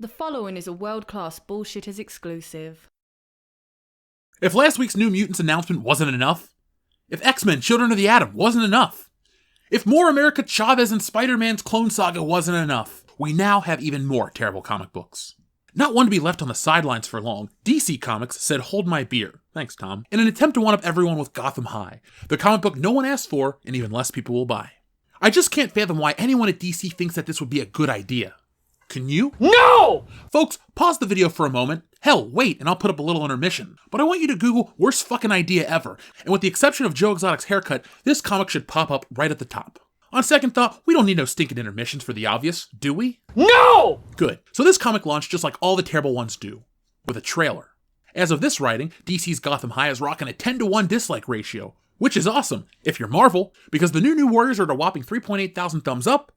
The following is a world-class Bullshitters exclusive. If last week's New Mutants announcement wasn't enough, if X-Men Children of the Atom wasn't enough, if more America Chavez and Spider-Man's Clone Saga wasn't enough, we now have even more terrible comic books. Not one to be left on the sidelines for long, DC Comics said hold my beer, thanks Tom, in an attempt to one-up everyone with Gotham High, the comic book no one asked for and even less people will buy. I just can't fathom why anyone at DC thinks that this would be a good idea. Can you? No! Folks, pause the video for a moment. Hell, wait, and I'll put up a little intermission. But I want you to Google worst fucking idea ever, and with the exception of Joe Exotic's haircut, this comic should pop up right at the top. On second thought, we don't need no stinking intermissions for the obvious, do we? No! Good. So this comic launched just like all the terrible ones do, with a trailer. As of this writing, DC's Gotham High is rocking a 10-to-1 dislike ratio, which is awesome, if you're Marvel, because the New Warriors are at a whopping 3.8 thousand thumbs up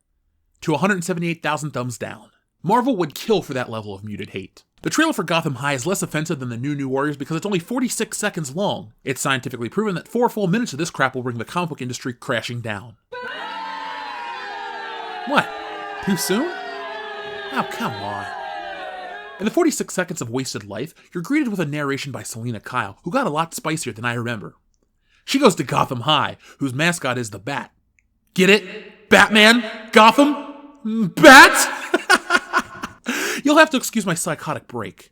to 178,000 thumbs down. Marvel would kill for that level of muted hate. The trailer for Gotham High is less offensive than the New Warriors because it's only 46 seconds long. It's scientifically proven that 4 full minutes of this crap will bring the comic book industry crashing down. What? Too soon? Oh, come on. In the 46 seconds of wasted life, you're greeted with a narration by Selina Kyle, who got a lot spicier than I remember. She goes to Gotham High, whose mascot is the Bat. Get it? Batman? Gotham? Bat? You'll have to excuse my psychotic break.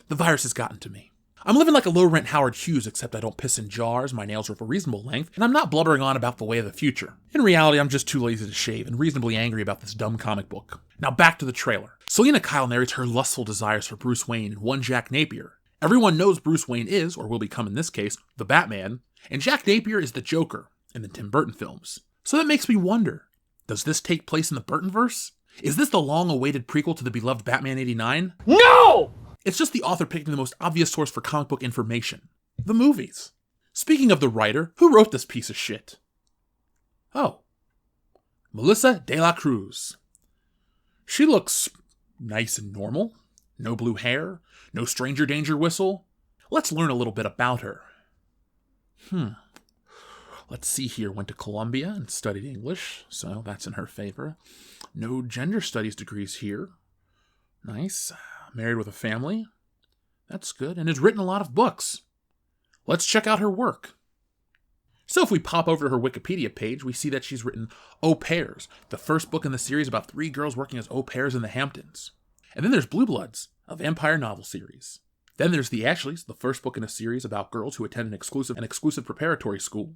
The virus has gotten to me. I'm living like a low-rent Howard Hughes, except I don't piss in jars, my nails are of a reasonable length, and I'm not blubbering on about the way of the future. In reality, I'm just too lazy to shave and reasonably angry about this dumb comic book. Now back to the trailer. Selina Kyle narrates her lustful desires for Bruce Wayne and one Jack Napier. Everyone knows Bruce Wayne is, or will become in this case, the Batman, and Jack Napier is the Joker in the Tim Burton films. So that makes me wonder, does this take place in the Burtonverse? Is this the long-awaited prequel to the beloved Batman 89? No! It's just the author picking the most obvious source for comic book information. The movies. Speaking of the writer, who wrote this piece of shit? Oh. Melissa De La Cruz. She looks nice and normal. No blue hair. No stranger danger whistle. Let's learn a little bit about her. Let's see here. Went to Columbia and studied English, so that's in her favor. No gender studies degrees here. Nice. Married with a family. That's good. And has written a lot of books. Let's check out her work. So if we pop over to her Wikipedia page, we see that she's written Au Pairs, the first book in the series about 3 girls working as au pairs in the Hamptons. And then there's Blue Bloods, a vampire novel series. Then there's The Ashleys, the first book in a series about girls who attend an exclusive preparatory school.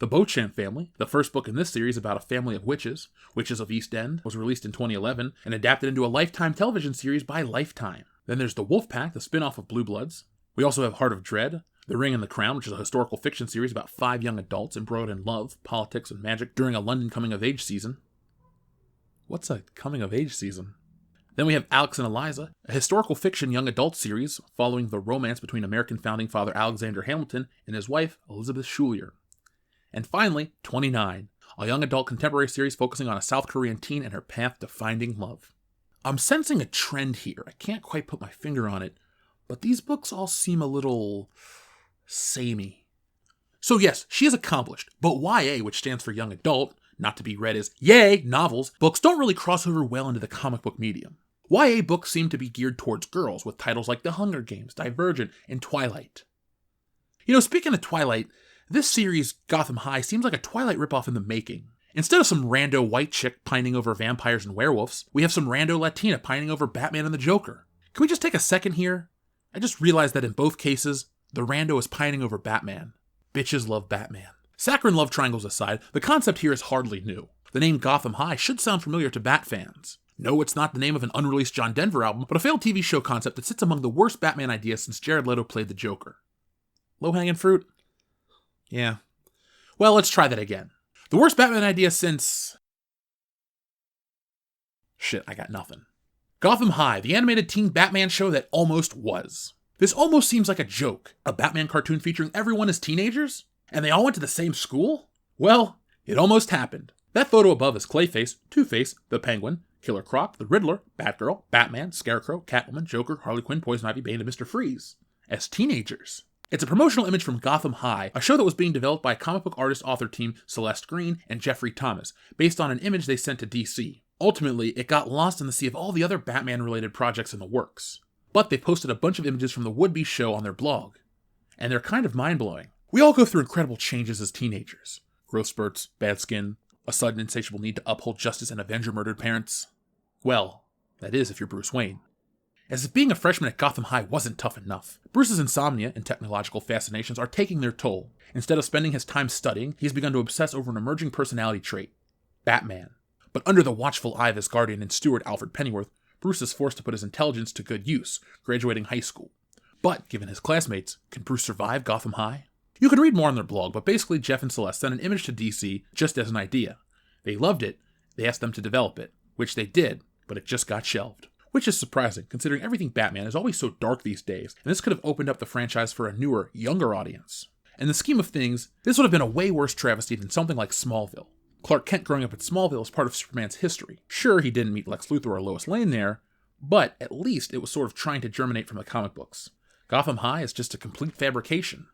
The Beauchamp Family, the first book in this series about a family of witches of East End, was released in 2011 and adapted into a Lifetime television series by Lifetime. Then there's The Wolf Pack, the spin-off of Blue Bloods. We also have Heart of Dread, The Ring and the Crown, which is a historical fiction series about 5 young adults embroiled in love, politics, and magic during a London coming-of-age season. What's a coming-of-age season? Then we have Alex and Eliza, a historical fiction young adult series following the romance between American founding father Alexander Hamilton and his wife, Elizabeth Schuyler. And finally, 29, a young adult contemporary series focusing on a South Korean teen and her path to finding love. I'm sensing a trend here. I can't quite put my finger on it, but these books all seem a little samey. So yes, she is accomplished, but YA, which stands for young adult, not to be read as yay novels, books don't really cross over well into the comic book medium. YA books seem to be geared towards girls with titles like The Hunger Games, Divergent, and Twilight. Speaking of Twilight, this series, Gotham High, seems like a Twilight ripoff in the making. Instead of some rando white chick pining over vampires and werewolves, we have some rando Latina pining over Batman and the Joker. Can we just take a second here? I just realized that in both cases, the rando is pining over Batman. Bitches love Batman. Saccharine love triangles aside, the concept here is hardly new. The name Gotham High should sound familiar to Bat fans. No, it's not the name of an unreleased John Denver album, but a failed TV show concept that sits among the worst Batman ideas since Jared Leto played the Joker. Low-hanging fruit? Yeah. Well, let's try that again. The worst Batman idea since... Shit, I got nothing. Gotham High, the animated teen Batman show that almost was. This almost seems like a joke. A Batman cartoon featuring everyone as teenagers? And they all went to the same school? Well, it almost happened. That photo above is Clayface, Two-Face, the Penguin, Killer Croc, the Riddler, Batgirl, Batman, Scarecrow, Catwoman, Joker, Harley Quinn, Poison Ivy, Bane, and Mr. Freeze. As teenagers. It's a promotional image from Gotham High, a show that was being developed by comic book artist-author team Celeste Green and Jeffrey Thomas, based on an image they sent to DC. Ultimately, it got lost in the sea of all the other Batman-related projects in the works. But they posted a bunch of images from the would-be show on their blog. And they're kind of mind-blowing. We all go through incredible changes as teenagers. Growth spurts, bad skin, a sudden insatiable need to uphold justice and avenge your murdered parents. Well, that is if you're Bruce Wayne. As if being a freshman at Gotham High wasn't tough enough, Bruce's insomnia and technological fascinations are taking their toll. Instead of spending his time studying, he's begun to obsess over an emerging personality trait: Batman. But under the watchful eye of his guardian and steward Alfred Pennyworth, Bruce is forced to put his intelligence to good use, graduating high school. But, given his classmates, can Bruce survive Gotham High? You can read more on their blog, but basically Jeff and Celeste sent an image to DC just as an idea. They loved it, they asked them to develop it, which they did, but it just got shelved. Which is surprising, considering everything Batman is always so dark these days, and this could have opened up the franchise for a newer, younger audience. In the scheme of things, this would have been a way worse travesty than something like Smallville. Clark Kent growing up in Smallville is part of Superman's history. Sure, he didn't meet Lex Luthor or Lois Lane there, but at least it was sort of trying to germinate from the comic books. Gotham High is just a complete fabrication.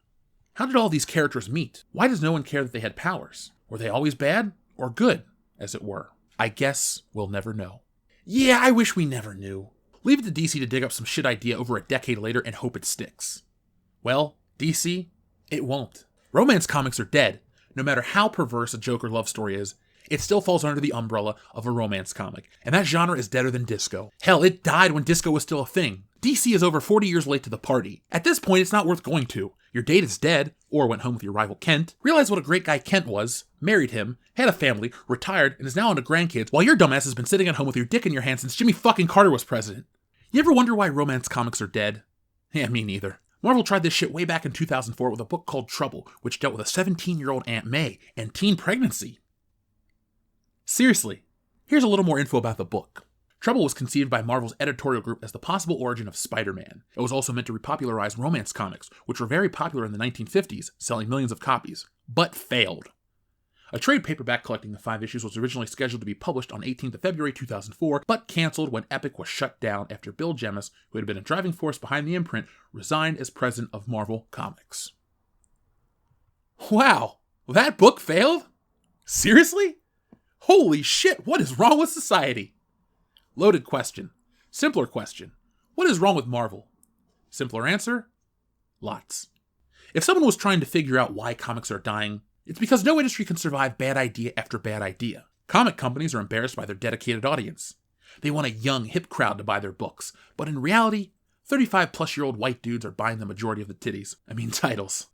How did all these characters meet? Why does no one care that they had powers? Were they always bad? Or good, as it were? I guess we'll never know. Yeah, I wish we never knew. Leave it to DC to dig up some shit idea over a decade later and hope it sticks. Well, DC, it won't. Romance comics are dead. No matter how perverse a Joker love story is, it still falls under the umbrella of a romance comic, and that genre is deader than disco. Hell, it died when disco was still a thing. DC is over 40 years late to the party. At this point, it's not worth going to. Your date is dead, or went home with your rival Kent, realized what a great guy Kent was, married him, had a family, retired, and is now on to grandkids, while your dumbass has been sitting at home with your dick in your hand since Jimmy fucking Carter was president. You ever wonder why romance comics are dead? Yeah, me neither. Marvel tried this shit way back in 2004 with a book called Trouble, which dealt with a 17-year-old Aunt May and teen pregnancy. Seriously, here's a little more info about the book. Trouble was conceived by Marvel's editorial group as the possible origin of Spider-Man. It was also meant to repopularize romance comics, which were very popular in the 1950s, selling millions of copies, but failed. A trade paperback collecting the 5 issues was originally scheduled to be published on 18th of February 2004, but canceled when Epic was shut down after Bill Jemas, who had been a driving force behind the imprint, resigned as president of Marvel Comics. Wow, that book failed? Seriously? Holy shit, what is wrong with society? Loaded question. Simpler question. What is wrong with Marvel? Simpler answer? Lots. If someone was trying to figure out why comics are dying, it's because no industry can survive bad idea after bad idea. Comic companies are embarrassed by their dedicated audience. They want a young, hip crowd to buy their books, but in reality, 35-plus-year-old white dudes are buying the majority of the titles.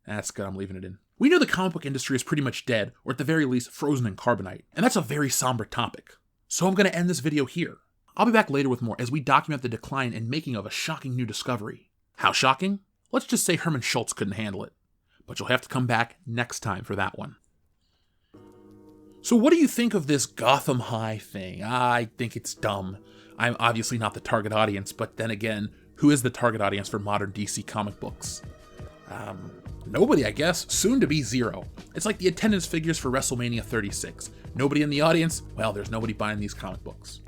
That's good, I'm leaving it in. We know the comic book industry is pretty much dead, or at the very least, frozen in carbonite, and that's a very somber topic. So I'm going to end this video here. I'll be back later with more as we document the decline and making of a shocking new discovery. How shocking? Let's just say Herman Schultz couldn't handle it. But you'll have to come back next time for that one. So what do you think of this Gotham High thing? I think it's dumb. I'm obviously not the target audience, but then again, who is the target audience for modern DC comic books? Nobody, I guess. Soon to be zero. It's like the attendance figures for WrestleMania 36. Nobody in the audience? Well, there's nobody buying these comic books.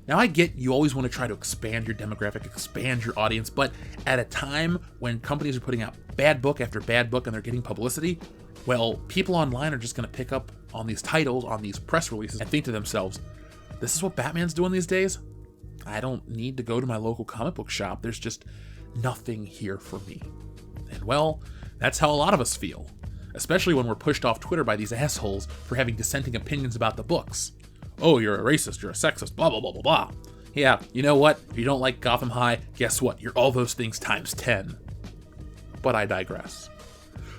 Now I get you always want to try to expand your demographic, expand your audience, but at a time when companies are putting out bad book after bad book and they're getting publicity, well, people online are just going to pick up on these titles, on these press releases, and think to themselves, this is what Batman's doing these days? I don't need to go to my local comic book shop. There's just nothing here for me. And well, that's how a lot of us feel, especially when we're pushed off Twitter by these assholes for having dissenting opinions about the books. Oh, you're a racist, you're a sexist, blah, blah, blah, blah, blah. Yeah, you know what? If you don't like Gotham High, guess what? You're all those things times 10. But I digress.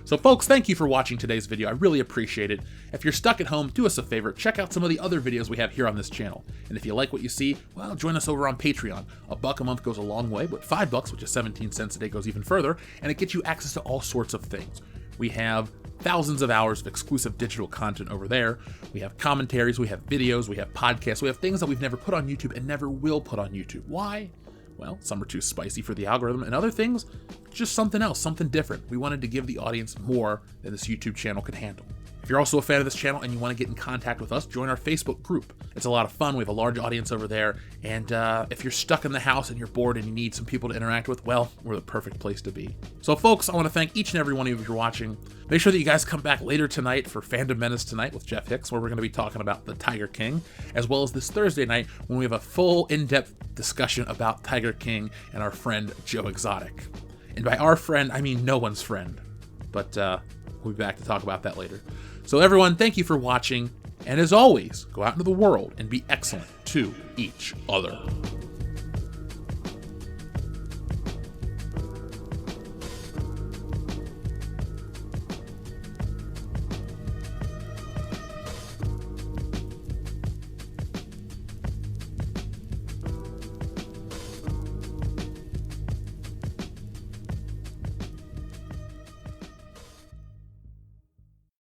So folks, thank you for watching today's video. I really appreciate it. If you're stuck at home, do us a favor, check out some of the other videos we have here on this channel. And if you like what you see, well, join us over on Patreon. $1 a month goes a long way, but $5, which is 17 cents a day, goes even further, and it gets you access to all sorts of things. We have thousands of hours of exclusive digital content over there. We have commentaries, we have videos, we have podcasts, we have things that we've never put on YouTube and never will put on YouTube. Why? Well, some are too spicy for the algorithm, and other things, just something else, something different. We wanted to give the audience more than this YouTube channel could handle. If you're also a fan of this channel and you want to get in contact with us, join our Facebook group. It's a lot of fun. We have a large audience over there. And if you're stuck in the house and you're bored and you need some people to interact with, well, we're the perfect place to be. So folks, I want to thank each and every one of you for watching. Make sure that you guys come back later tonight for Fandom Menace Tonight with Jeff Hicks, where we're going to be talking about the Tiger King, as well as this Thursday night when we have a full in-depth discussion about Tiger King and our friend Joe Exotic. And by our friend, I mean no one's friend. But we'll be back to talk about that later. So everyone, thank you for watching, and as always, go out into the world and be excellent to each other.